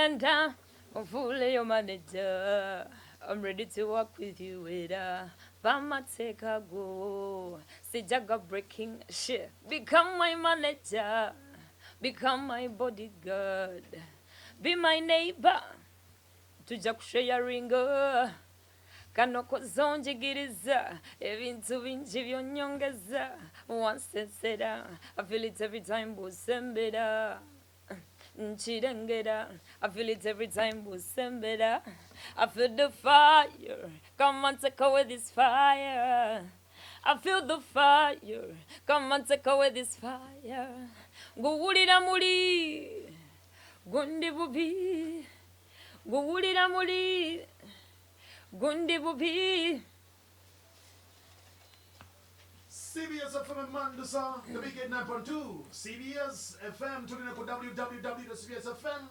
Surrender, fully your manager. I'm ready to walk with you with Bama take a go. See Jaga breaking shit. Become my manager. Become my bodyguard. Be my neighbor. Tujja kusharinga. Kano kozonjigiriza. Ebintu bingi byonyongeza. Once said I feel it every time busembera. Chirengera, I feel it every time busembera. I feel the fire. Come on, take away this fire. I feel the fire. Come on, take away this fire. Guwulira muli, gundi bubi. Guwulira muli, gundi bubi. CBS FM Mandasa, the big 9.2. CBS FM, tulina ku www.cbsfm.ug.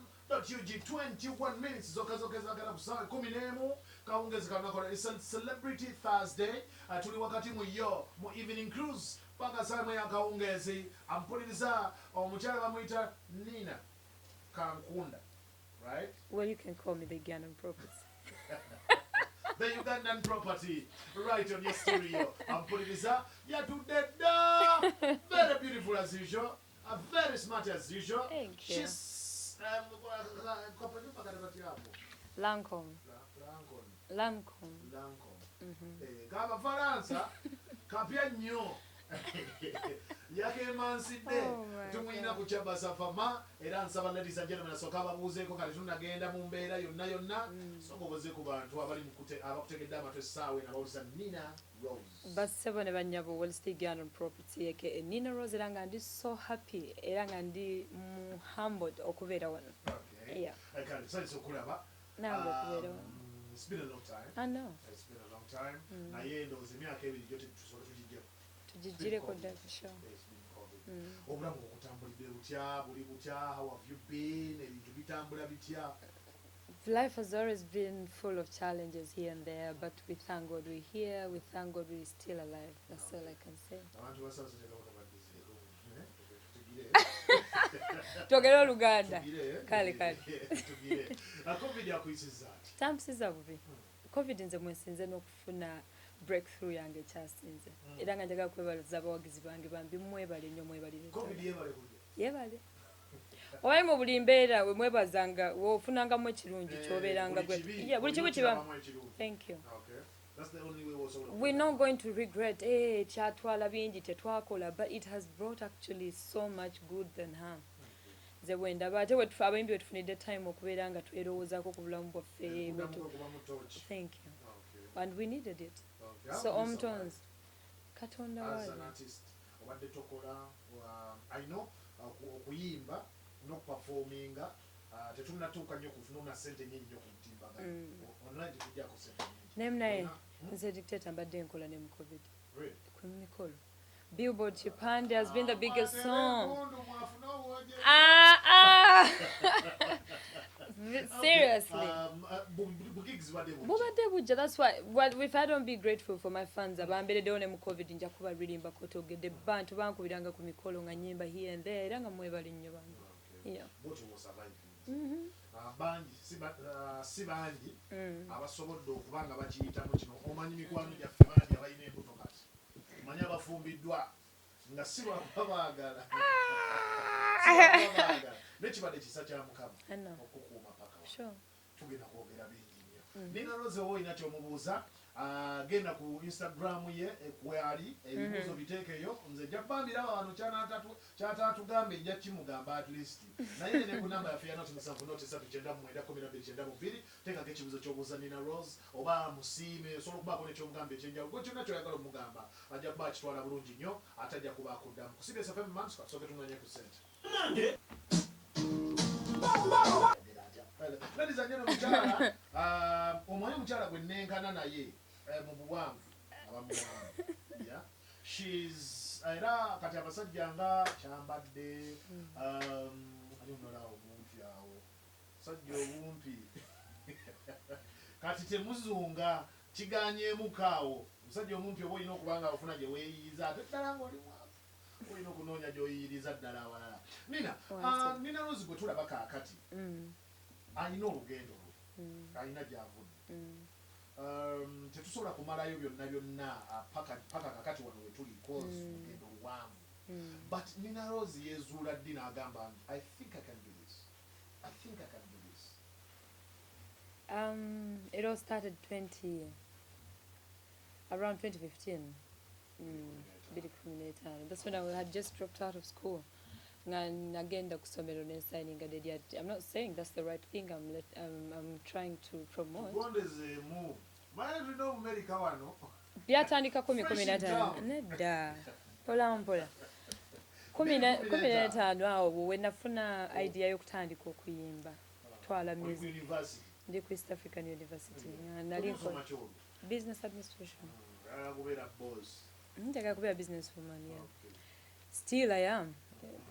21 minutes. Zokazokeza kusanga 11 kaungezi kanakola. It's a Celebrity Thursday. Tuli wakati muyo mu evening cruise. Panga sana ya kaungezi. Ampuliriza omukyala bamuyita Nina Kankunda. Right? Well, you can call me the Ugandan property. The Ugandan property, right on your stereo. I'm putting this up. Yeah, to the very beautiful as usual. Very smart as usual. Thank you. She's Lancome. Kama Faransa, kapia nyo. Yake manside tumwina kuchaba safama era nsaba ladies and gentlemen soka babuzeeko kale tunagenda mu mbeera yonna sokoboze ku bantu abali mukute abakutegedde amatwe saawe nabawuliza Nina Rose basebo ne banyabo Wellsty Garden property yake Nina Rose era nga ndi so happy era nga ndi humbled okubeera wano. Okay. Yeah. Okay, so kulaba. Nange okubeera wano. It's been a long time. I know. It's been a long time. Naye ndowooza emyaka ebiri gyo tusobola tugijjako. Tujijireko ddala sure. Obulamu okutambulidde butya buli butya, how have you been, ebintu bitambula bitya? Life has always been full of challenges here and there, but we thank God we're here, we thank God we're still alive. That's all I can say. Togera Oluganda. Kale kale. COVID yakuyisiza. Tampisiza bubi. COVID nze mwensinze n'okufuna breakthrough yange ekyasinze. Era nga njagala kwebaza abawagizi bange bambi mwebale nnyo mwebalire. COVID yebale kujja. Yebale. Obayi mu buli mbeera we mwebazanga wofunangamu ekirungi kyobeeranga gwe. Yeah, buli kimu kiba. Thank you. Okay. That's the only way also. We're not going to regret kyatwala bingi tetwakola, but it has brought actually so much good than harm. Ze wenda bate we tufa abayimbi wetufunidde time okubeera nga twerowozaako ku bulamu bwaffe. Thank you. Okay. And we needed it. Okay. So omutons Katonda wali. As an artist, obadde tokola I know okuyimba n'okuperforminga tetunatuuka nnyo kufuna ssente nnyingi nnyo ku mutimbaga. Online tekujjako ssente nnyingi. Naye nze dictator mbadde nkola ne mu COVID. Really? Ku mikolo. Billboard Chipande has been the biggest song. Seriously. That's why if I don't be grateful for my fans abambereddewo ne mu COVID nja kuba birimba kotogedde bantu bankubiranga ku mikolo nga nyimba here and there era nga mwebale nnyo bange. Yeah. Bangi si bangi abasobodde okubanga bakiyitamu kino omanyi mikwano gyaffe bangi abalina embuto kati omanyi abafumbiddwa nga si babaagala nekibadde kisa kya Mukama okukuuma paka tugenda kwogera bingi nnyo. Nina Rose woolina kyomubuuza genda ku Instagram ye kwali ebibuuzo biteekeyo nze jja bbambira wano kyataatugamba ejja kimugamba at least naye ne ku namba yaffe ya noti 7 teekako ekibuuzo ky'obuuza Nina Rose oba musiime osobola okubaako nekyomugamba ekyenjawulo kyonna kyoyagala omugamba ajja kuba akitwala bulungi nnyo ate ajja kuba akuddamu ku CBS FM Manchester tusooke tunanye ku ssente. Nange ladies and gentlemen, mukyala omwani mukyala gwe nenkana naye mu buwanvu abamuwanvu she's era kati abasajja nga kyambadde ali omulalawo omumpi awo sajja obumpi kati temuzunga kiganyeemukaawo omusajja omumpi oba olina okuba nga ofuna gye weeyiyiza ate ddala ng'oli mwavu olina okunoonya gy'oyiyiriza ddala awalala. Nina Rose gwe tulaba kaakati alina olugendo lwe alina gy'avudde tetusobola kumalayo byonna paka kakati wano wetuli cause lugendo luwanvu but Nina Rose yezuula ddi n'agamba nti I think I can do this. It all started around 2015. That's when I had just dropped out of school. And again, I'm not saying that's the right thing. I'm trying to promote. Byatandika 15 nedda pola mpola 15 awo we nafuna idea y'okutandika okuyimba twala music ndi ku East African University nali business administration njagala kubeera business woman, yeah. Still I am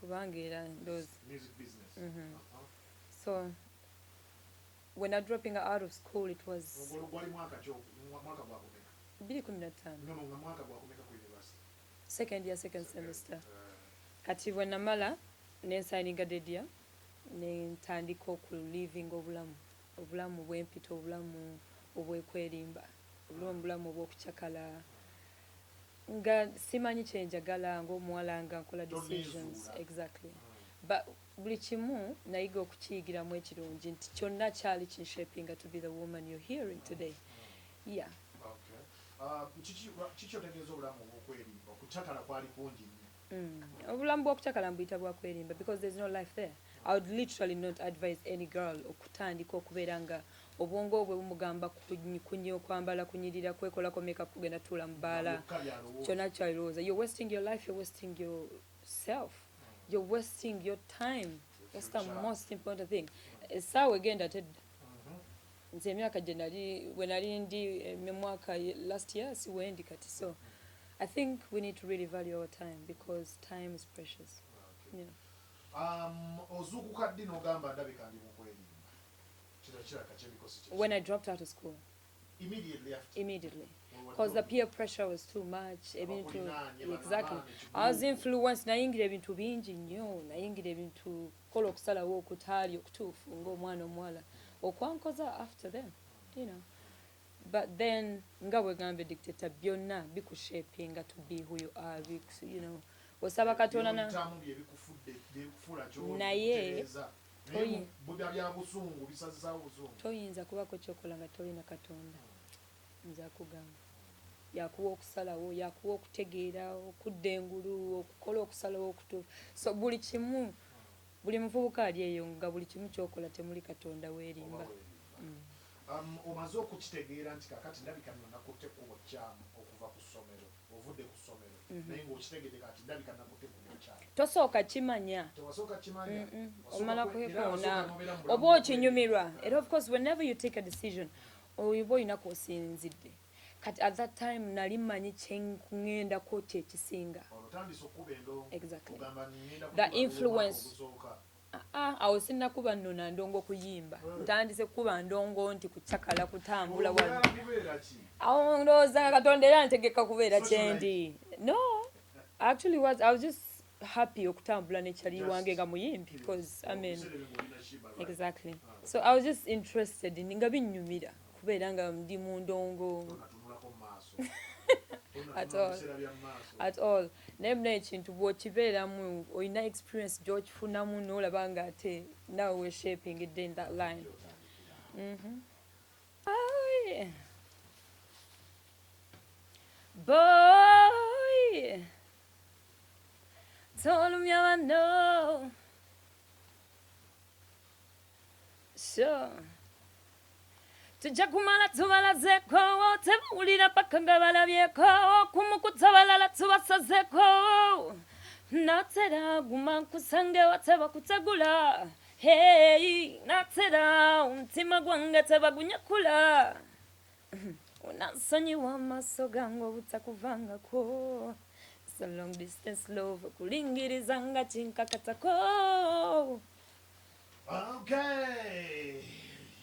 kubanga era those music business. So when I'm dropping out of school, it was 2015. Second year, second semester. Kati when namala nensayininga dedia nentandika living obulamu bwempita obulamu obwekwerimba obulamu obw'okukyakala nga simanyi kyenjagala ng'omuwala nga nkola decisions. Exactly. But buli kimu nayiga okukiyigiramu ekirungi nti kyonna kyali kinshapinga to be the woman you're hearing today. Yeah. Kiki otegeeza obulamu bw'okwerimba okukyakala kwali kungi nnyo? Obulamu bw'okukyakala mbuyita bwakwerimba because there's no life there. I would literally not advise any girl okutandika okubeera nga obwongo obwe bumugamba kunyi okwambala kunyirira kwekolako makeup kugenda tuula mu bbaala kyonna kyalowooza. You're wasting your life, you're wasting yourself, you're wasting your time. That's the most important thing. Essaawa egenda tedda. Nze emyaka gye nali we nali ndi memwaka last year siwendi kati. So I think we need to really value our time because time is precious. Yeah. Ozuukuka ddi n'ogamba ndabika ndi mu kwerimba? When I dropped out of school. Immediately after? Immediately. Because the peer pressure was too much. Exactly. I was influenced. Nayingira ebintu bingi nnyo. Nayingira ebintu kola okusalawo okutaali okutuufu ng'omwana omuwala. Okwankoza after them, you know. But then nga bwe gambe dictator byonna bikushapinga to be who you are, you know. Osaba Katonda na naye toyinza kubako kyokola nga tolina Katonda. Nza kugamba yakuwa okusalawo, yakuwa okutegeera, okudda engulu, okukola okusalawo okutuufu. So buli kimu, buli muvubuka ali eyo nga buli kimu kyokola temuli Katonda weerimba. Omaze okukitegeera nti kakati ndabika nno nakutte ekkubo kyamu okuva ku ssomero, ovudde ku ssomero naye ng'okitegedde kati ndabika nakutte ekkubo kyamu. Tosooka kimanya. Tewasooka kimanya. Omala kwekoona oba okinyumirwa. And of course whenever you take a decision oba olina kw'osinzidde. Kati at that time nali mmanyi kyengendako kyekisinga. Exactly. The influence. Awo sinnakuba nno na ndongo kuyimba. Ntandise kuba ndongo nti kukyakala kutambula wano. Awo ndowooza Katonda era ntegeka kubeera kyendi. No. Actually I was just happy okutambula nekyali wange nga muyimbi because I mean exactly. So I was just interested in nga binnyumira kubeera nga ndi mu ndongo. At all. Nemna ekintu bw'okibeeramu olina experience gy'okifunamu n'olaba nga ate nawe we're shaping it in that line. Oh, yeah. Boy, tolumya bano. Sure. Tujja kumala tubalazeko tebawulira paka nga balabyeko okumukuta balala tubasazeko natera guma nkusange wateba kutegula hey natera omutima gwange tebagunyakula unansonyiwa amaaso gange obutakuvangako so long distance love kulingiriza nga kinkakatako. Okay.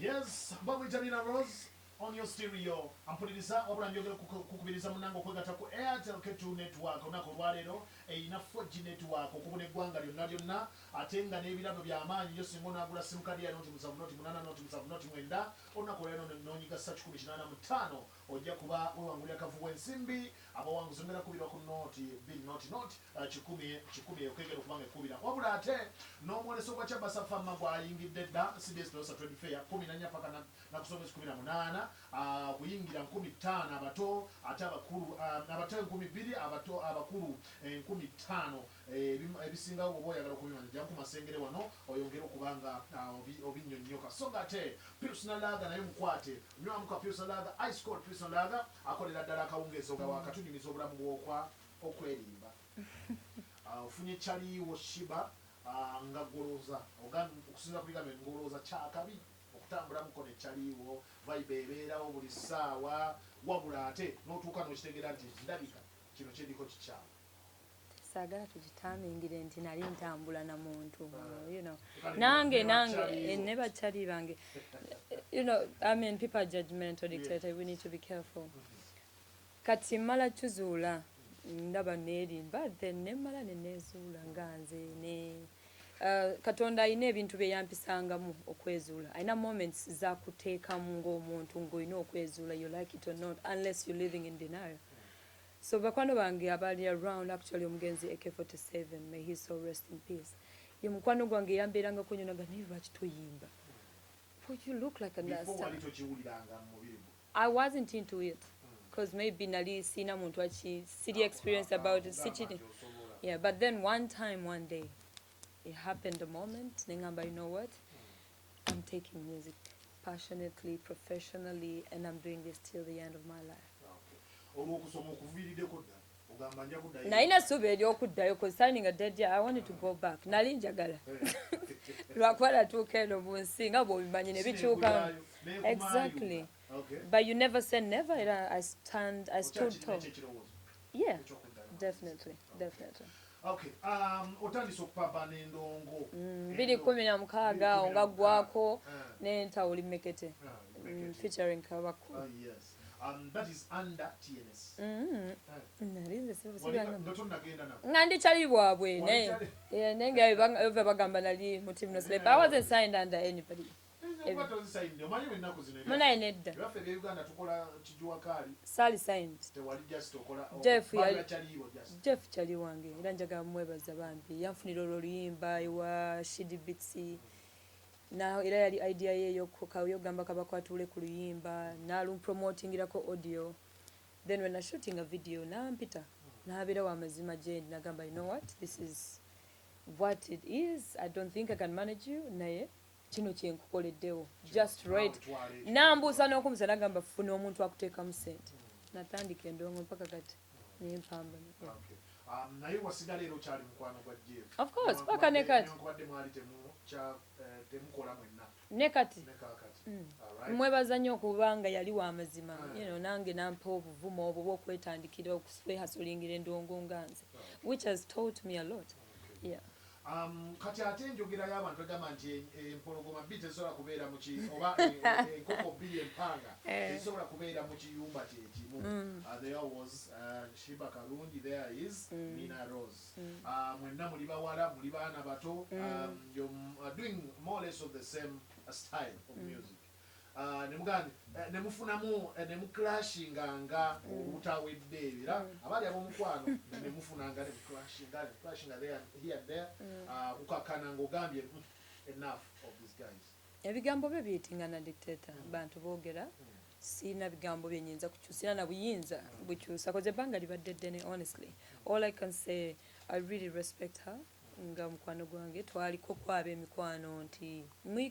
Yes, but with Nina Rose, on your stereo. Ampuliriza wabula njogera kukubiriza munango kwegata ku Airtel K2 network onako lwaleero ina 4G network okubona eggwanga lyonna lyonna ate nga n'ebirabo by'amaanyi yo singa onaagula simu kadi ya noti 7 noti 8 noti 7 noti 9 onako leero noonyiga sa 185 ojja kuba wewangulira kavubu ensimbi abawanguzi ongera kubirwa ku noti 2 noti 10 okegera okubanga ekubira wabula ate n'omwoleso gwa Kyabasa Fama gwayingidde dda CBS Prosa Trade Fair 14 paka na kusomesa 18 kuyingira 15 abato ate abakulu abato 12 abato abakulu 15 ebisingawo bwoba oyagala okubimanya jja kumasengere wano oyongere okubanga obinyonnyoka so nga ate Pilsner Lager naye mukwate nywamu ka Pilsner Lager ice cold Pilsner Lager akolera ddala akawungeezi wakatunyumiza obulamu bwokwa okwerimba ofunye kyaliwo shiba nga goloza okusinza kubigambe ngoloza kyakabi okutambulamuko nekyaliwo vibe ebeerawo buli ssaawa wabula ate n'otuuka n'okitegeera nti ndabika kino kyeriko kikyawo saagala tukitamingire nti nali ntambula na muntu nange ne bakyali bange I mean people are judgmental dictator we need to be careful kati mala chuzuula ndaba neerimba then nemala neneezuula nga nze Katonda ayina ebintu bye yampisangamu okwezuula ayina moments zakuteekamu ng'omuntu ng'olina okwezuula you like it or not unless you're living in denial so bakwano bange abali around actually omugenzi AK47 may his soul rest in peace ye mukwano gwange yambeeranga kunyonaga naye lwaki toyimba but you look like a nasta I wasn't into it because maybe nali sina muntu achi city experience about it yeah but then one day it happened a moment nengamba you know what I'm taking music passionately professionally and I'm doing this till the end of my life naina sube eryokuddayo because signing a dead year I wanted to go back nali njagala lwakwala tuukeno mu nsi nga bw'obimanyi ne bikyuka exactly but you never said never I stood tall yeah definitely okay otandise okupambana endongo 2016 nga gwako n'entawuli mekete featuring Kabaku yes that is under TNS nga ndikyali bwabwe nenge bagamba nali mu team no sleep I wasn't signed under anybody munaye nedda saali signed Jeff kyali wange era njagala mwebaza bambi yanfunira oluyimba ewa shidibitsi na era yali idea ye yogamba kabakwatule ku luyimba nalumpromotingirako audio then when I shooting a video nampita nabeera wa mazima gye nagamba you know what this is what it is I don't think I can manage you naye kino kyenkukoleddewo just right nambuusa n'okumusa nagamba funa omuntu akuteekamu ssente natandika endongo mpaka kati nempamba naye wasigala era okyali mukwano gwa Jeff of course paka nekati temukola mwenna nekati mwebaza nnyo okubanga yali wa mazima nange nampa obuvumo obwo bw'okwetandikira okwehasolingira endongo nga nze which has taught me a lot yeah kati ate njogerayo abantu egamba nti empologoma bbiri tezisobola kubeera oba enkoko bbiri empanga tezisobola kubeera mu kiyumba kyekimu there was Shiba Karungi there is Nina Rose mwenna muli bawala muli baana bato you're doing more or less of the same style of music nemufunamu nemuclashinga nga olutawedde era abali ab'omukwano nemufunanga nemuclashinga here and there kukakana ng'ogambye enough of these guys ebigambo byo biyitingana dictator bantu boogera sina bigambo byenyinza kukyusa sina na buyinza bukyusa koze ebbanga libadde ddene honestly all I can say I really respect her nga mukwano gwange twaliko kwaba emikwano nti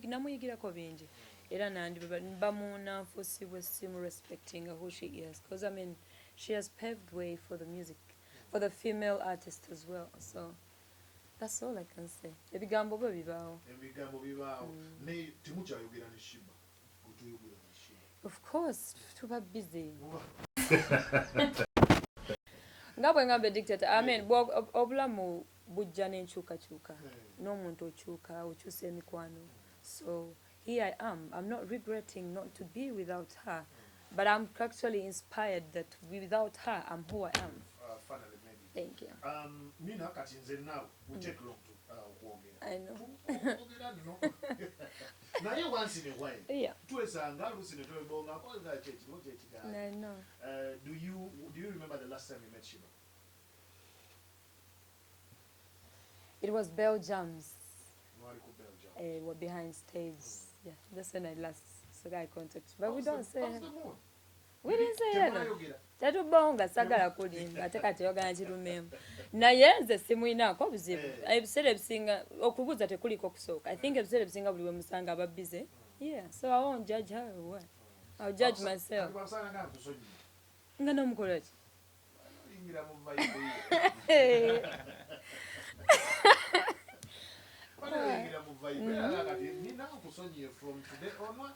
namuyigirako bingi era nandi bamunanfusibwe simu respecting who she is because I mean she has paved way for the music for the female artist as well so that's all I can say ebigambo bwe bibaawo ne temukyayogera ne Shiba kutuyogera ne Shiba of course tuba busy nga bwe ngambe dictator I mean obulamu bujja n'enkyukakyuka n'omuntu okyusa emikwano so here I am. I'm not regretting not to be without her, but I'm actually inspired that without her, I'm who I am. Finally, maybe. Thank you. Nina katinze now we take long to kuongera. I know. Kuongera no. Naye once in a while. Yeah. Tuesanga lusine twebonga koza chechi I know. Do you remember the last time you met Shiba? It was Belgium's. Belgium. We're behind stage. Yeah, that's when I last saw eye contact. But we don't say. We didn't say that. Tatubonga sagala kulimba ate kati yogana kirumemu. Naye nze simulinaako buzibu. Ebiseera ebisinga okubuuza tekuliko kusooka. I think ebiseera ebisinga buli we musanga aba busy. Yeah, so I won't judge her or what. I'll judge myself. Nga nomukola ki?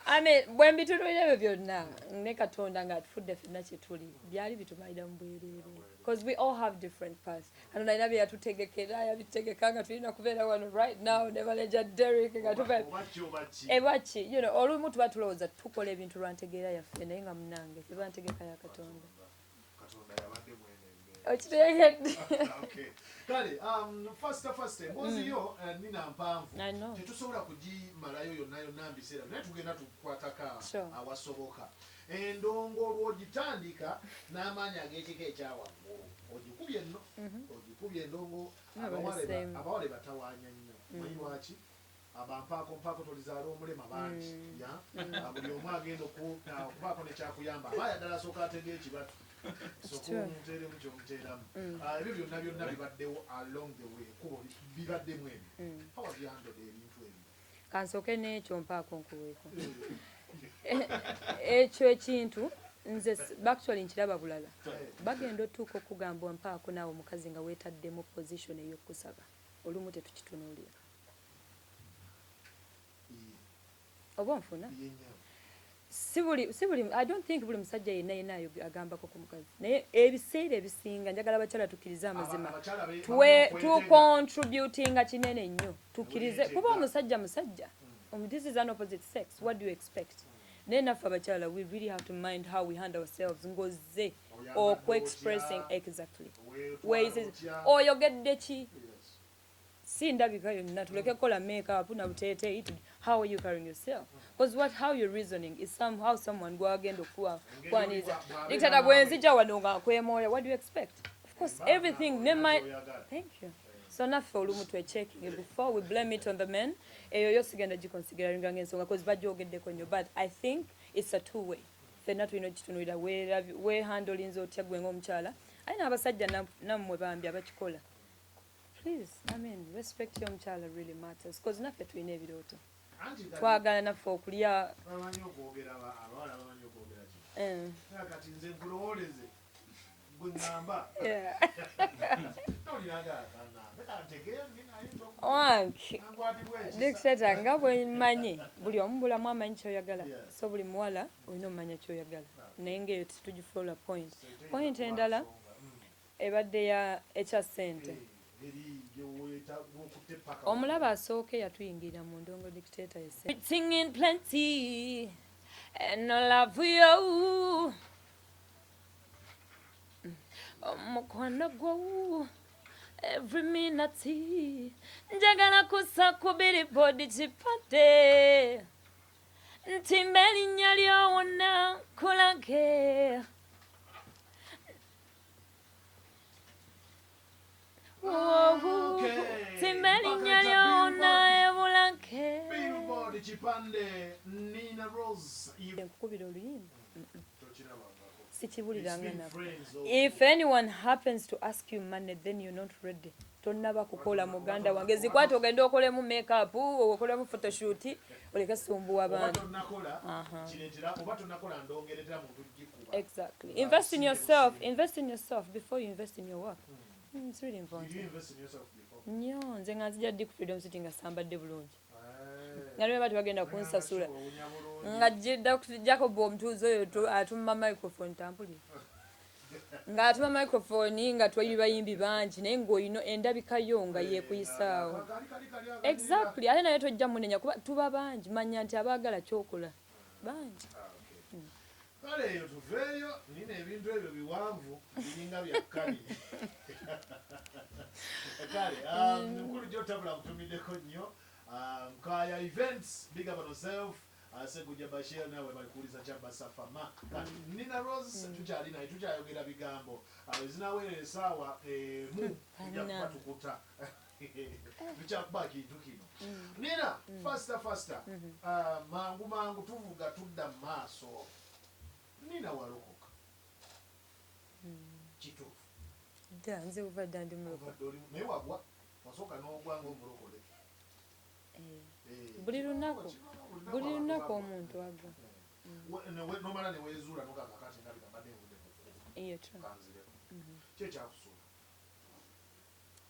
I mean, bwe mbitunuulira ebyo byonna ne Katonda ng'atufudde ffenna kye tuli byali bitumalira mu bwereere because we all have different paths. Katonda alina bye yatutegekera yabitegeka nga tulina kubeera wano right now ne Manager Derek nga tuba ebaki you know olumu tuba tulowooza tukola ebintu lwantegeera yaffe naye nga munange teba ntegeka ya Katonda. Okay. Kale, first mbozi yo nina mpanvu. Tetusobola kugimalayo yonna mbiseera. Naye tugenda tukwataka awasoboka. Endongo olwogitandika n'amaanyi ag'ekika ekyawaggulu. Ogikubye nno. Ogikubye endongo abawale batawaanya nnyo. Manyi lwaki? Abampaako tolizaala omulema bangi. Buli omu agenda okubaako nekyakuyamba. Abaayagala asooka atega ekibatu. Ebyo byonna bibaddewo along the way kubo bibaddemu ebyo. How have you handled ebintu ebyo? Kansooke n'ekyo mpaako nkuweeko. Ekyo ekintu nze actually nkiraba bulala. Bagenda otuuka okugamba mpaako naawe omukazi nga weetaddemu position ey'okusaba. Olumu tetukitunuulira. Oba nfuna? I don't think buli musajja yenna agambako ku mukazi. Naye ebiseera ebisinga njagala abakyala tukkirize amazima. Contributinga kinene nnyo. Tukkirize kuba omusajja. This is an opposite sex. What do you expect? Naye naffe abakyala we really have to mind how we handle ourselves ngoze expressing exactly. Oyogedde ki? Si ndabika yonna tuleke kukola make-up na buteeteeyi. How are you carrying yourself? Because how you're reasoning is how someone go agenda okukwaniza. Dictator bwenzija wano nga kwemooya. What do you expect? Of course, everything. Thank you. So naffe olumu checking before we blame it on the men. Eyo yo sigenda giconsideringa ng'ensonga because bajogeddeko nnyo. But I think it's a two-way. Ffenna tulina okitunuulira weehandolinze otya gwe ng'omukyala. Ayina abasajja nammwe bambi abakikola. Please, I mean, respect your mchala really matters because naffe tulina ebirooto. Twagala naffe okulya. Dictator nga bwe mmanyi buli omu bulamu amanyi ky'oyagala. So buli muwala olina omumanya ky'oyagala. Naye ng'eyo tetugifuula point. Point endala ebadde ya ekya ssente. Omulaba asooke yatuyingira mu ndongo dictator yese. Singing plenty and I love you. Omukwano gwo every minute. Njagala kusa ku billboard kipate. Ntimba erinnya lyo wonna kulage. If anyone happens to ask you money, then you're not ready. Tonnaba kukola muganda wange zikwata ogenda okolemu make-up okolemu photoshoot oleka sumbuwa abantu. Exactly. Invest in yourself before you invest in your work. It's really important. Did you invest in yourself before? Nyo, nze nga nzija Dick Freedom sitting nga sambadde bulungi. Nga lwe bati bagenda kunsasula. Nga Jacob omutuuze oyo atumma microphone tampulira. ng'atuma microphone nga twali bayimbi bangi naye ng'olina endabikayo nga yeekuyisaawo exactly ate naye tojja munenya kuba tuba bangi manya nti abaagala kyokola bangi. kale eyo tuveeyo nina ebintu ebyo biwanvu biringa byakkali kale mukulu gyotabula kutumiddeko nnyo nkaya events big up on yourself Seguja Bashir nawe bali kuuliza Kyabasa Fama Nina Rose tukyali naye tukyayogera bigambo ezinaweerera essaawa mu ejja kuba tukuta tukyakuba kintu kino Nina faster mangu tuvuga tudda mu maaso Nina walokoka kituufu dda nze obadde ndi mulokoka naye wagwa wasooka n'ogwa ng'omulokole buli lunaku omuntu agwa nomala newezuula nokakakati ndabigambadde envudde iyo kanzireko kyekyakusuula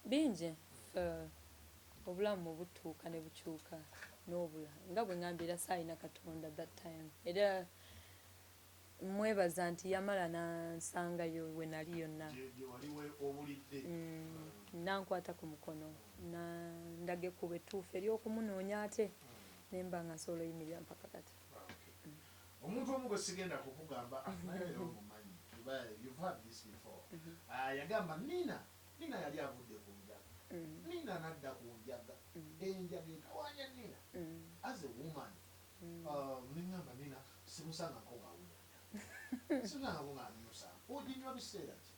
bingi obulamu butuuka ne bukyuka n'obula nga bwe ŋŋambira saayina Katonda that time era mwebaza nti yamala nansangayo we nali yonna nankwata ku mukono ndage kuba ettuufu ery'okumunoonya ate nemba nga nsobola oyimirira mpaka kati. Omuntu omu gwe sigenda kukugamba naye omumanyi you've heard this before yagamba Nina yali avudde ku njaga Nina nadda ku njaga enjaga etawanya Nina as a woman ningamba Nina simusangako ng'awunyanya simusangako ng'anyusa oginywa biseera ki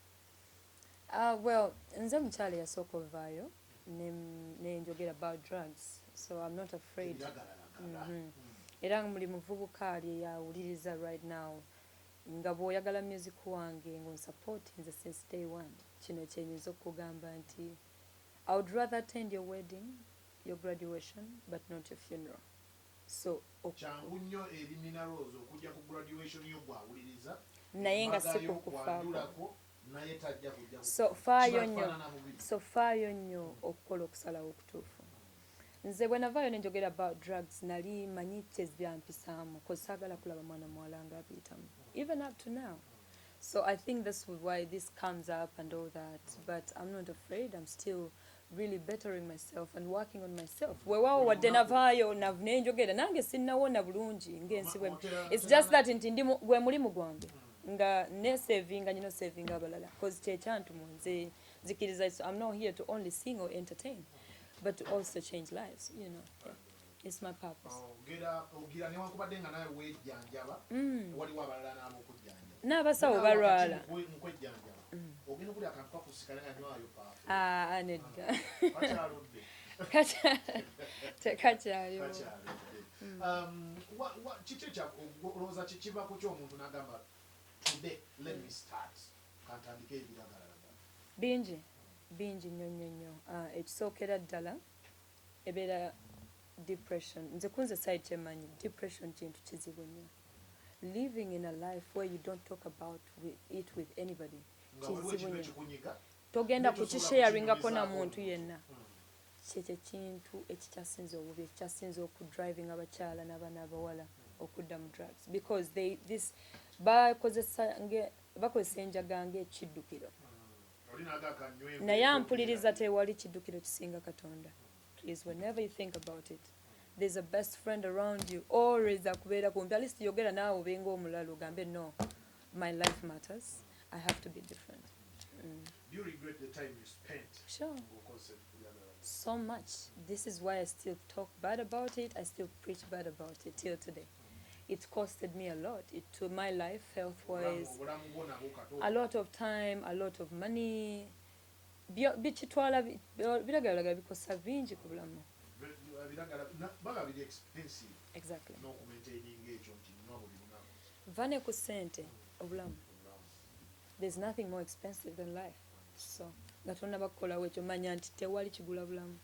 well nze mukyala yasooka ovaayo nenjogera about drugs so I'm not afraid era muli muvubuka ali yawuliriza right now nga bw'oyagala music wange ng'onsupportinze since day one kino kyenyinza okugamba nti I would rather attend your wedding your graduation but not your funeral so kyangu nnyo eri Nina Rose okujja ku graduation yo bw'awuliriza naye nga si kukufaako naye tajja kujja so faayo nnyo okukola okusalawo okutuufu nze bwe navaayo nenjogera about drugs nali manyi kyezbyampisaamu saagala kulaba mwana muwala nga abiyitamu even up to now so I think that's why this comes up and all that but I'm not afraid I'm still really bettering myself and working on myself weewaawo wadde navaayo nenjogera nange sinnawona bulungi ng'ensi bwe it's just that nti ndi gwe mulimu gwange nga nesevinga nyino sevinga abalala cause kyekyantumu nze zikiriza so I'm not here to only sing or entertain but to also change lives, you know. Yeah. It's my purpose. Ogira newankubadde nga nawe weejjanjaba waliwo abalala n'abo okujjanjaba n'abasawo balwala nkwejjanjaba ogenda kuli akantu kakusikana nga nywayo paafu nedda kakyalodde tekakyaliwo kiki olowooza kikiva ku ky'omuntu n'agamba today let me start kantandike ebiragalalagala bingi nnyo ekisookera ddala ebeera depression nze kunze side kyemanyi depression kintu kizibu nnyo living in a life where you don't talk about it with anybody kizibu nnyo togenda kukisharingako na muntu yenna kyekyo kintu ekikyasinze obubi ekikyasinze okudriving abakyala n'abaana abawala okudda mu drugs because bakozesa enjaga ng'ekiddukiro naye ampuliriza tewali kiddukiro kisinga Katonda please whenever you think about it there's a best friend around you always akubeera kumpi at least yogera naawe obenga omulala ogambe no my life matters I have to be different. Do you regret the time you spent? Sure. So much. This is why I still talk bad about it. I still preach bad about it till today. It costed me a lot. It to my life, health-wise, a lot of time, a lot of money. Bichitwala biragala bikosa bingi ku bulamu. Exactly. Vane ku sente obulamu. There's nothing more expensive than life. So Gatonda bakola wekyo manya nti tewali kigula bulamu.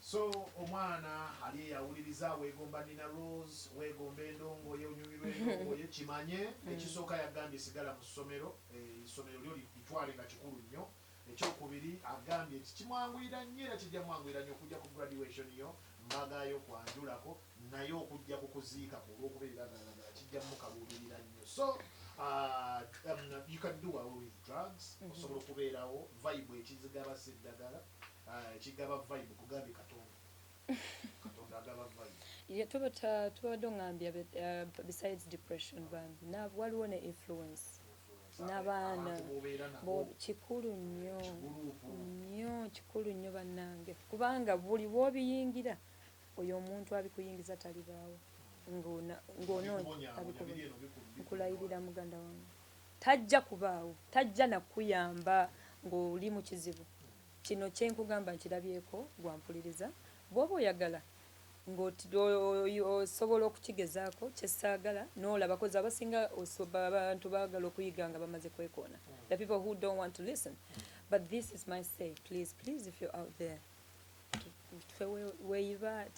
So omwana ali yawuliriza weegomba Nina Rose weegomba endongo ye onyumirwa endongo ye kimanye ekisooka yagambye sigala mu ssomero essomero lyo litwale nga kikulu nnyo ekyokubiri agambye nti kimwanguyira nnyo era kijja mwanguyira nnyo okujja ku graduation yo mbagayo kwanjulako naye okujja kukuziika ku olw'okubeera ddala kijja mukaluubirira nnyo so You can do away with drugs. Osobola okubeerawo vibe ekizigaba seddagala ekigaba vibe kugambye Katonda. Katonda agaba vibe. Yeah, tubadde ngambya besides depression bambi waliwo ne influence n'abaana kikulu nnyo bannange kubanga buli w'obiyingira oyo omuntu abikuyingiza talibaawo nkulayirira muganda wange tajja kubaawo tajja nakuyamba ng'oli mu kizibu kino kyenkugamba nkirabyeko gwampuliriza bw'oba oyagala ng'osobola okukigezaako kyesaagala n'olaba kozi abasinga abantu baagala okuyiga nga bamaze kwekoona the people who don't want to listen but this is my say please if you're out there teweeyiba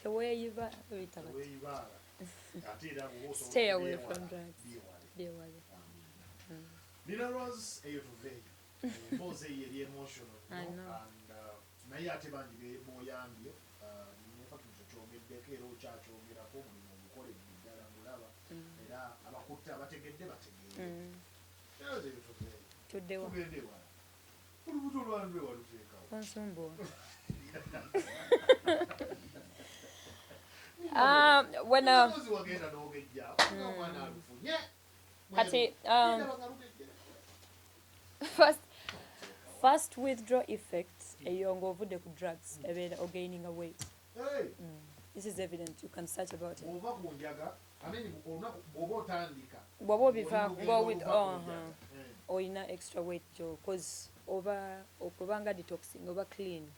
stay away from drugs byewale Nina Rose eyo tuveeyo emboozi eyo eri emotional naye ate bangi bemuyambye kyogeddeko era okyakyogerako mulimu ogukoledde ddala mulaba era abakutte abategedde bategeere era eyo tuveeyo tuddewa tugende wala olubuto lwange waluteekawo onsumbuwa wagenda n'ogejja omwana alufunye kati first withdrawal effect eyo ng'ovudde ku drugs ebeera ogaining a weight. This is evident. You can search about it. Bw'oba obivaako with oyina extra weight jo cause okubanga detoxing oba clean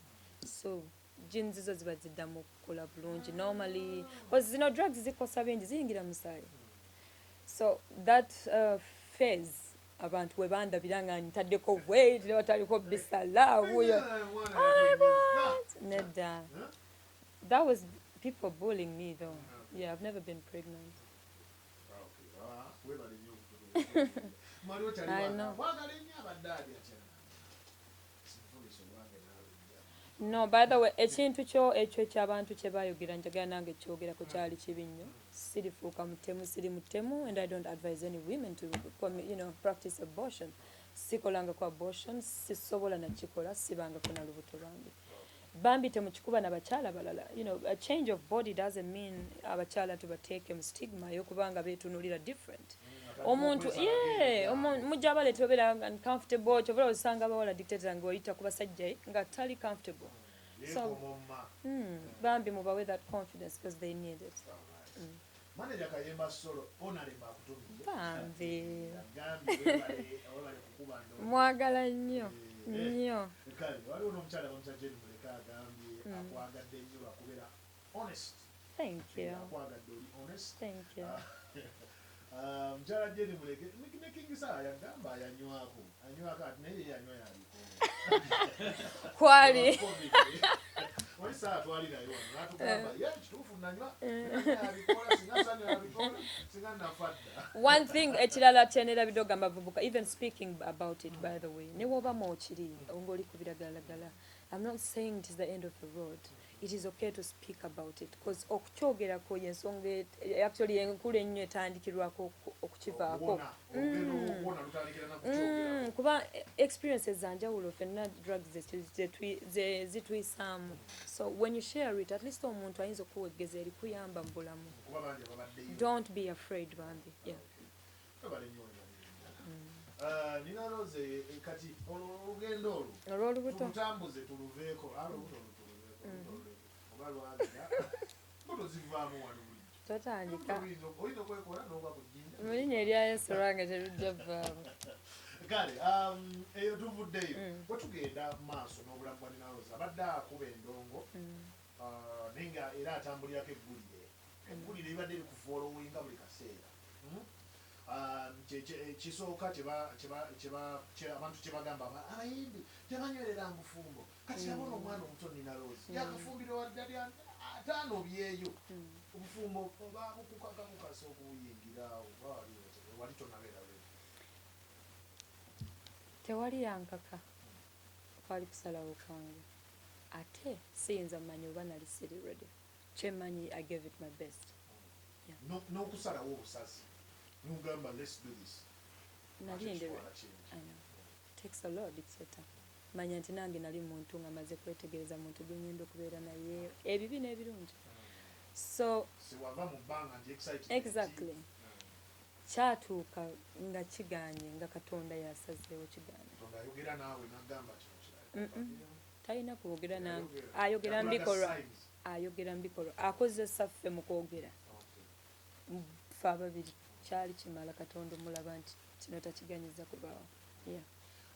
so genes zo ziba ziddamu okukola bulungi normally cause zino drugs zikosa bingi ziyingira musaayi so that phase abantu we bandabira nga ntaddeko weight ne bataliko bisalaawu nedda that was people bullying me though. Yeah, I've never been pregnant. I know. No, by the way, ekintu kyo ekyo eky'abantu kye baayogera njagala nange kyogerako kyali kibi nnyo. Sirifuuka mutemu, siri mutemu, and I don't advise any women to, practice abortion. Sikolanga ku abortion, sisobola na kikola, sibangako na lubuto lwange. Bambi temukikuba n'abakyala balala. A change of body doesn't mean abakyala tubateeke mu stigma y'okubanga beetunuulira different. Omuntu mujja baleeta obeera uncomfortable kyobola osanga abawala dictator ng'oyita ku basajja nga tali comfortable. So bambi mubawe that confidence because they need it. Manager Kayemba Solo onalemba akutumije. Bambi. Mwagala nnyo. Nnyo. Kale waliwo n'omukyala bamusajja muleka agambye akwagadde nnyo lwakubeera honest. Thank you. Akwagadde oli honest. Thank you. Mukyala Jenny muleke ne King Sara yagamba ayanywako ati naye yanywa yaliko kwali wali saa twalirayo natugamba ye kituufu nanywa yabikola singa yabikola singa nafadda. One thing ekirala kyenera bidogamba vubuka even speaking about it by the way ne woba mochiri ngoli kubiragalagala. I'm not saying it is the end of the road. It is okay to speak about it because okukyogerako yensonga actually enkulu ennyo etandikirwako okukivaako kuba experiences zanjawulo fenna drugs zituyisaamu so when you share it at least omuntu ayinza okuwegeza eri kuyamba mu bulamu. Don't be afraid bambi. Nina Rose kati olugendo olw'olubuto tutambuze tuluveeko olubuto oba lwabira buto zivaamu wano totandika oyina okwekola n'oba ku jjinja mu linnya erya Yesu lwange terujja vaamu. Kale eyo tuvuddeyo bwe tugenda mu maaso n'obulamu bwa Nina Rose abadde akuba endongo naye nga era atambulirako eggulire libadde likufoolowinga buli kaseera. Kisooka abantu kyebagamba abayimbi tebanywerera mu bufumbo kati yabona omwana omuto Nina Rose yakafumbirwa waddali ataano byeyo obufumbo babukukakakukasa okuyingira wali tonabeera tewali yankaka kwali kusalawo kwange ate siyinza mmanyi oba nali siri ready kyemanyi I gave it my best. N'okusalawo obusazi Nugamba, let's do this. nalindira takes a lot dictator manya nti nange nali muntu nga maze kwetegereza muntu gwenyenda okubeera naye ebibi n'ebirungi so exactly kyatuuka nga kiganye nga katonda yasazeewo kiganye talina kwogera nange ayogera mbikolwa akozesa ffe mu kwogera ffe ababiri kyali kimala katonda omulaba nti kino takiganyiza kubaawo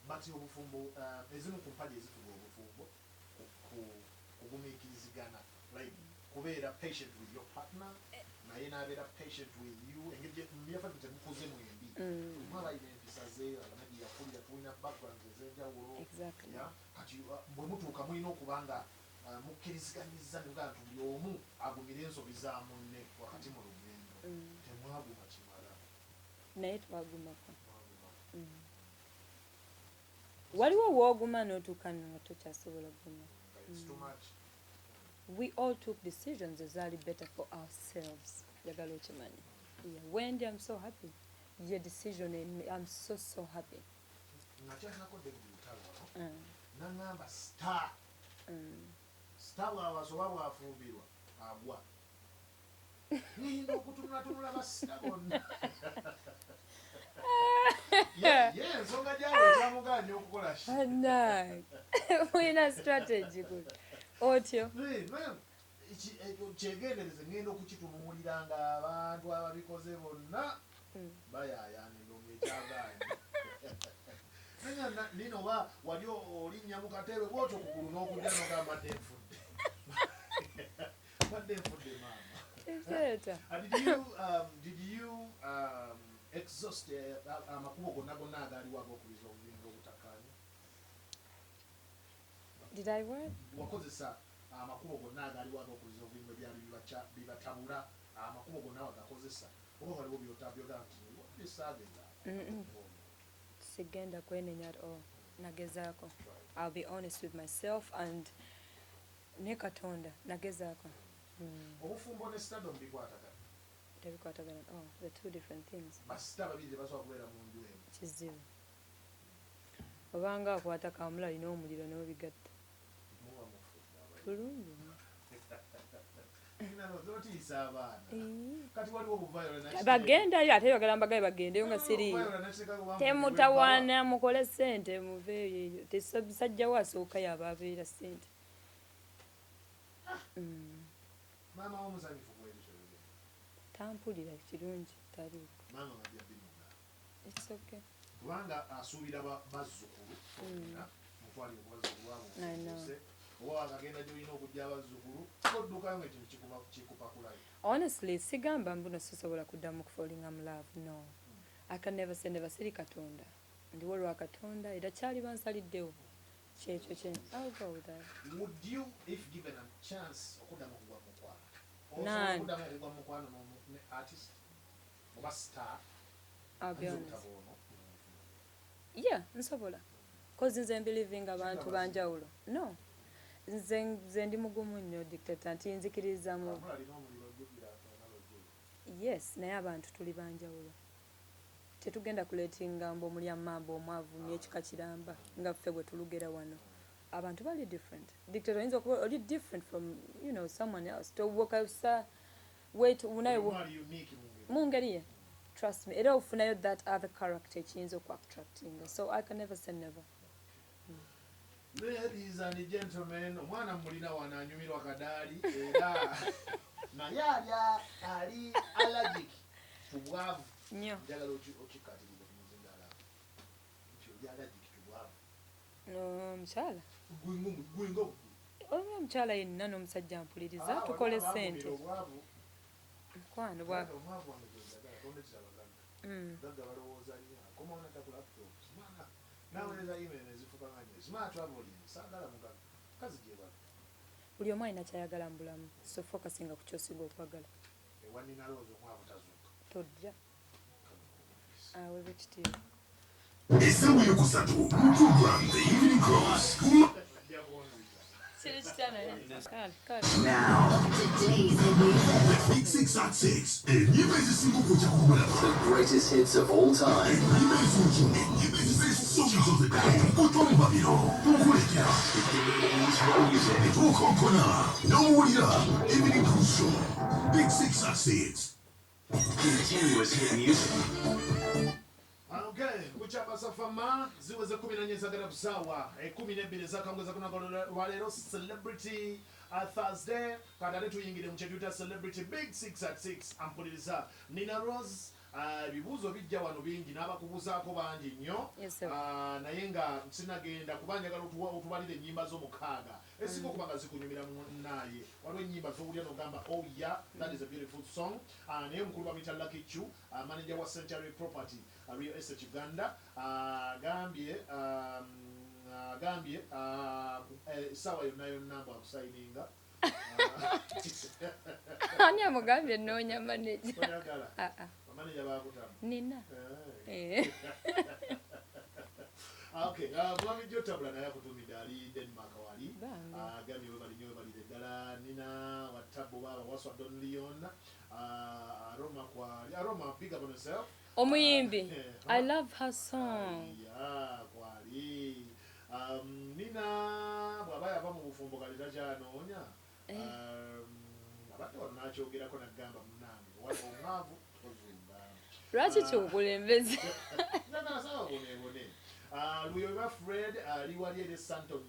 bati obufumbo ezimu ku mpagi ezifuga obufumbo kugumiikirizigana like kubeera patient with your partner naye n'abeera patient with you engeri mubyafa temukoze mwembi mwaba ina empisa ze alamagi yakulira tulina backgrounds ez'enjawulo kati bwe mutuuka mulina okuba nga mukkiriziganyiza nebuga nti buli omu agumira ensobi za munne wakati mu lugendo temwaguma kimala naye twagumako waliwo wooguma n'otuuka nga tokyasobola guma we all took decisions ezaali better for ourselves njagala okimanyi Wendy, I'm so happy your decision and I'm so happy nangamba star bwabasoba bwafumbirwa agwa niyinza okutunulatunula basita bonna ensonga gyawe ekyamuganya okukola mulina strategy good otyo kyegendereze ngenda okukitunuulira nga abantu ababikoze bonna bayaayanira omwekyagaanyi nino oba wali olinnya mu katebe bwotyo kugulu n'okudya nogamba badde nfudde badde nfudde maama did you exhaust amakubo gonna agaaliwo ag'okubiza obubinga obutakkaanya did I what wakozesa amakubo gonna agaaliwo ag'okubiza obubinga byali bibatabula amakubo gonna wagakozesa oba waliwo byotabyoga nti bisaageza sigenda kwenenya at all nagezaako I'll be honest with myself and ne katonda nagezaako obufumbo ne stardom bikwatagana tebikwatagana the two different things basita babiri basobola kubeera mu nju emu kizibu obanga akwata kamula alina omuliro n'obigatta tulungi bagendayo ate yogera mbagaye bagendeyo nga siriyo temutawaana mukole ssente muveeyo eyo tesajjawo asookayo aba abeera ssente tampulira kirungi taliiko it's okay kubanga asuubira bazzukulu mutwali okubazzukulu abo oba akagenda gyolina okujja abazzukulu oddukayo nga ekintu kikupakulayo honestly sigamba mbuno sisobola kuddamu kufalinga mu love no I can never say never siri katonda ndiwo lwa katonda era kyali bansaliddewo kyekyo kye I'll go with that. Would you if given a chance okuddamu okugwa mukwano okuddamu okugwa mukwano ne artist oba star I'll be honest yeah nsobola cause nze believing abantu banjawulo no nze ndi mugumu nnyo dictator nti nzikiriza mu yes naye abantu tuli banjawulo tetugenda kuletinga mbu omuli amamba omwavumye ekika kiramba nga ffe bwe tulugera wano abantu bali different dictator oyinza okuba oli different from someone else towokasa wait unayo mu ngeri ye trust me era ofunayo that other character ekiyinza okuattractinga so I can never say never. Ladies and gentlemen, omwana mulina wano anyumirwa kadaali era naye ali allergic to bwavu nnyo njagala okikatiriza kumuzinga alaba nti oli allergic to bwavu omukyala gwinga oba omukyala yenna n'omusajja mpuliriza tukole ssente mukwano bwavu omwavu wange gwenzagala tondekirabaganda gagga balowooza nnyo akomawo nataku laptop simana naweereza email nezifukanganye smart traveling saagala mugaga kazi gyebala buli omu alina kyayagala mu bulamu so focusinga ku kyosiga okwagala ewaninalooza omwavu tazuuka tojja awe bekitiibwa Essawa yokusatu, OMUTUJJU, the evening cross. kiri Now, Big 6 at 6. The greatest hits of all time. Big 6 at 6. Continuous hit music. Okay, kuchapa safama ziweze 14 zagala busawa 12 zakamweza kunagolwa lwalero celebrity Thursday kadale tuyingire mchetuta celebrity Big 6 at 6 ampuliriza Nina Rose bibuzo bijja wano bingi n'abakubuzaako bangi nnyo naye nga sinagenda kubanjagala otubalire ennyimba z'omukaaga esinga okuba nga zikunyumira munnaye waliwo ennyimba z'owulira n'ogamba oh yeah that is a beautiful song naye omukulu bamuyita Lucky Chu manager wa Century Property Real Estate Uganda agambye sawa yonna bwakusayininga ani amugambye noonya manager manager bakutamu nina okay mwami Jotabula naye akutumidde ali Denmark wali agambye webali nnyo webalire ddala Nina Watabu baba waswa Don Leon Aroma kwali Aroma big up on yourself omuyimbi I love her song kwali Nina bw'aba yava mu bufumbo kali takyanoonya abadde wano n'akyogerako n'agamba munnange wali omwavu ozimba lwaki kyokulembeze bone Luyoba Fred ali wali eri Santon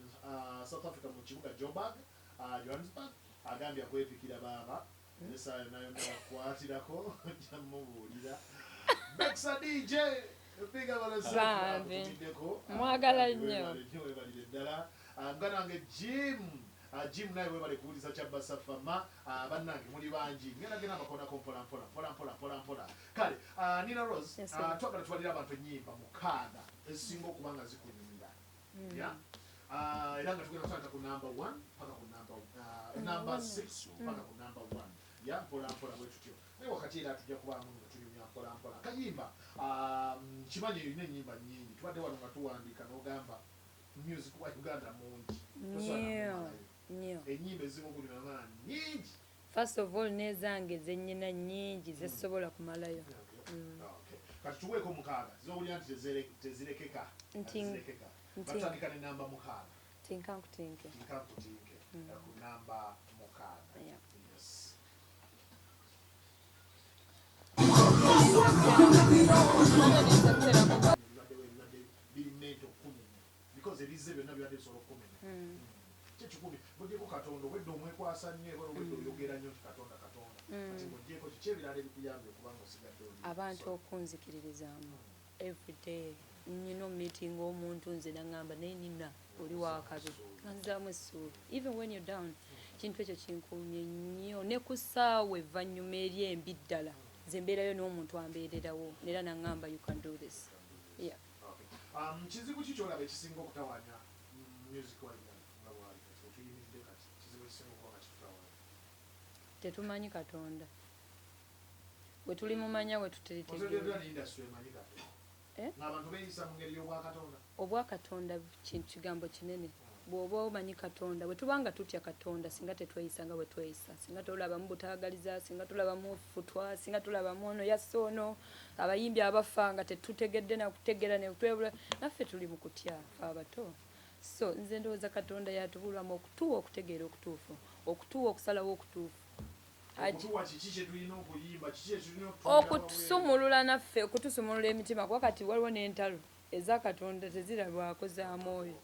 South Africa mu kibuga Joburg Johannesburg agambye akwepikira baaba esaayo nayo nabakwatirako jamubuulira Bexa DJ epiga balasaako mwagala nnyo webalire ddala mganange Jim naye webale kuwuliza Kyabasa Fama bannange muli bangi ngenda bakonako mpola kale Nina Rose twagala tuwalira abantu ennyimba mukaaga ezisinga okuba nga zikunyumira era nga tugenda kutandika ku number 1 paka ku number 6 paka ku number 1 mpola bwe tutyo naye wakati era tujja kubaamu nga tunyumya mpola kayimba kimanyi erina ennyimba nnyingi tubadde wano nga tuwandiika n'ogamba music wa Uganda mungi ennyimba ezimu okulinana nnyingi first of all nezange zennyina nnyingi zesobola kumalayo kati tuweeko mukaaga zowulira nti tezirekeka batandika ne namba mukaaga tinkankutinke ku namba mukaaga yes because ebize byonna byadde bisobola okukumenya kyekikumi bw'ogyeko Katonda obwedde omwekwasa nnyo ebala obwedde oyogera nnyo nti Katonda kati bw'ogyeko kiki ebirala ebikuyambye okubanga osigadde abantu okunzikirizaamu everyday nnina meeting omuntu nze naŋŋamba naye Nina oli wakabi nzaamu essuubi even when you're down kintu ekyo kinkuumye nnyo ne ku ssaawa evvannyuma eri embi ddala nze mbeerayo n'omuntu ambeererawo era naŋŋamba you can do this kizibu ki kyolaba ekisinga okutawanya music wa nga bwali tuyimiridde kati kizibu ekisinga okuba nga kitutawaanya tetumanyi Katonda bwe tulimumanya bwe tuteritegeera ng'abantu beeyisa mu ngeri y'obwakatonda obwakatonda kigambo kinene bw'oba omanyi Katonda bwe tubanga tutya Katonda singa tetweyisa nga bwe tweyisa singa tulabamu butaagaliza singa tulabamu futwa singa tulabamu ono yasse ono abayimbi abafa nga tetutegedde nakutegeera netwebula naffe tuli mu kutya fe abato so nze ndowooza Katonda yatubulwamu okutuwa okutegeera okutuufu okutuwa okusalawo okutuufu okutusumulula naffe okutusumulula emitima kuba kati waliwo n'entalo eza Katonda tezirabwako za mwoyo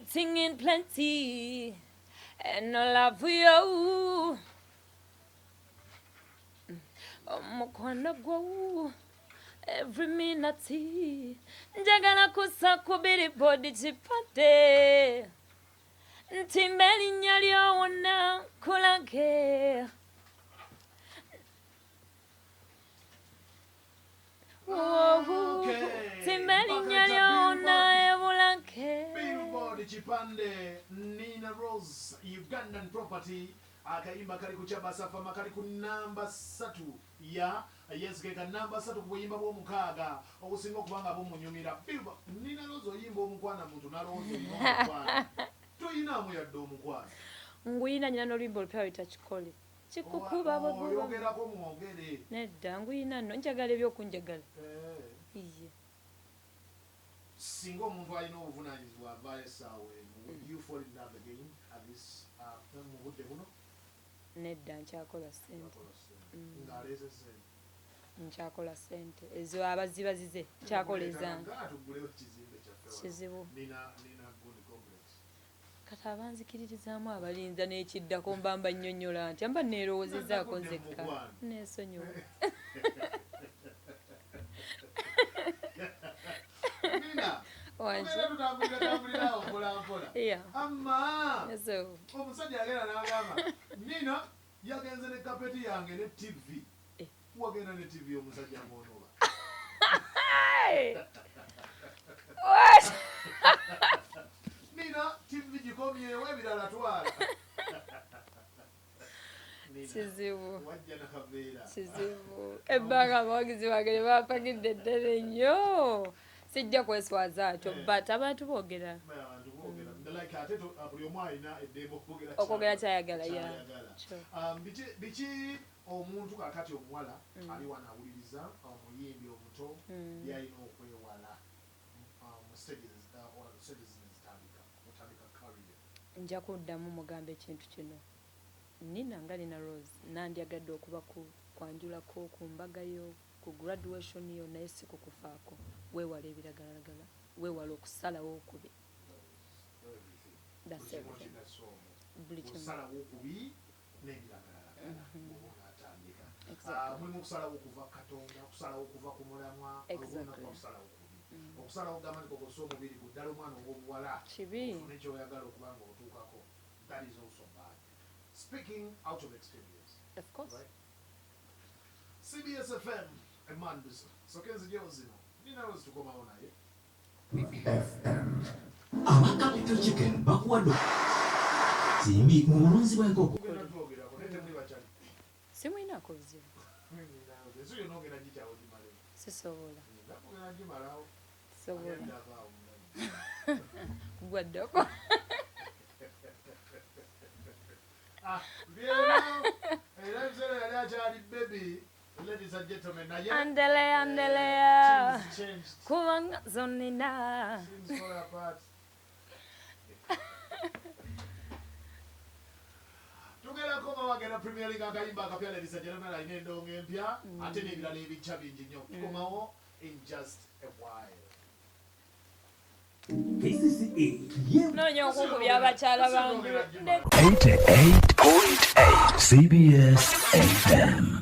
singing plenty and I love you omukwano gwo every minute njagala kusa ku billboard kipate ntimba erinnya lyowona kulage ntimba erinnya lyowona ebulage billboard kipande Nina Rose Ugandan Property akayimba kali ku Kyabasa Fama kali ku namba 3 ya yes ke kanamba 3 ku buyimba bw'omukaaga obusinga okuba nga bumunyumira nina lozo oyimba omukwana muntu nalowooza omukwana toyinaamu yadde omukwana nguyina nyina n'oluyimba olupya lutakikole kikukuba oyogerako mwogere nedda nguyina nno njagala ebyokunjagala iye singa omuntu alina obuvunanyizibwa avaayo essaawa eno would you fall in love again at this mu budde buno nedda nkyakola ssente ng'aleeze ssente nkyakola ssente ezo abazibazize kyakola ezange atugulewo kizimbe kyaffe kizibu nina good complex kati abanzikiririzaamu abalinza n'ekiddako mbamba nnyonnyola nti amba neerowoozezaako nzekka neesonyiwa omusajja yagenda n'agamba nina yagenze ne kapeti yange ne tv wagenda ne tv omusajja ng'onoba nina tv gikomyewo ebirala twala kizibu wajja nakaveera kizibu ebbanga abawagizi bange ne bapagidde eddene nnyo sijja kweswaza atyo but abantu boogera buli omu alina eddembe okwogera kyayagala biki omuntu kakati omuwala ali wano awuliriza omuyimbi omuto byalina okwewala mu stages ezitandika career nja kuddamu mugamba ekintu kino nina nga nina rose nandyagadde okuba kwanjulako ku mbaga yo ku graduation yo naye si kukufaako weewala ebiragalalagala weewala okusalawo okubi buli kimusalawo okubi n'ebiragalalagala atandika mulimu okusalawo okuva katonda okusalawo okuva ku mulamwa okusalawo okubi okusalawo ogamba nti kokosa omubiri guddala omwana ow'obuwala ofune kyoyagala okuba nga otuukako that is also bad. Speaking out of experience. Of course. Right? CBS FM, a man business. So Kenzo Josino, Nina was to come out here. FM. Our capital chicken, Bakwado. Simbi, Mumunzi Bangoko. Simwina kuzibu. So you know get a jitta with the Malay. Sisobola. Sobola. Gwaddako. Ladies and gentlemen, Andelea kubanga zonina tugerako bawagera Premier League akayimba akapya ladies and gentlemen alina endongo empya ate n'ebirala ebicca bingi nnyo tukomawo in just a while. noonya okukubya abakyala bange 88.8 CBS FM.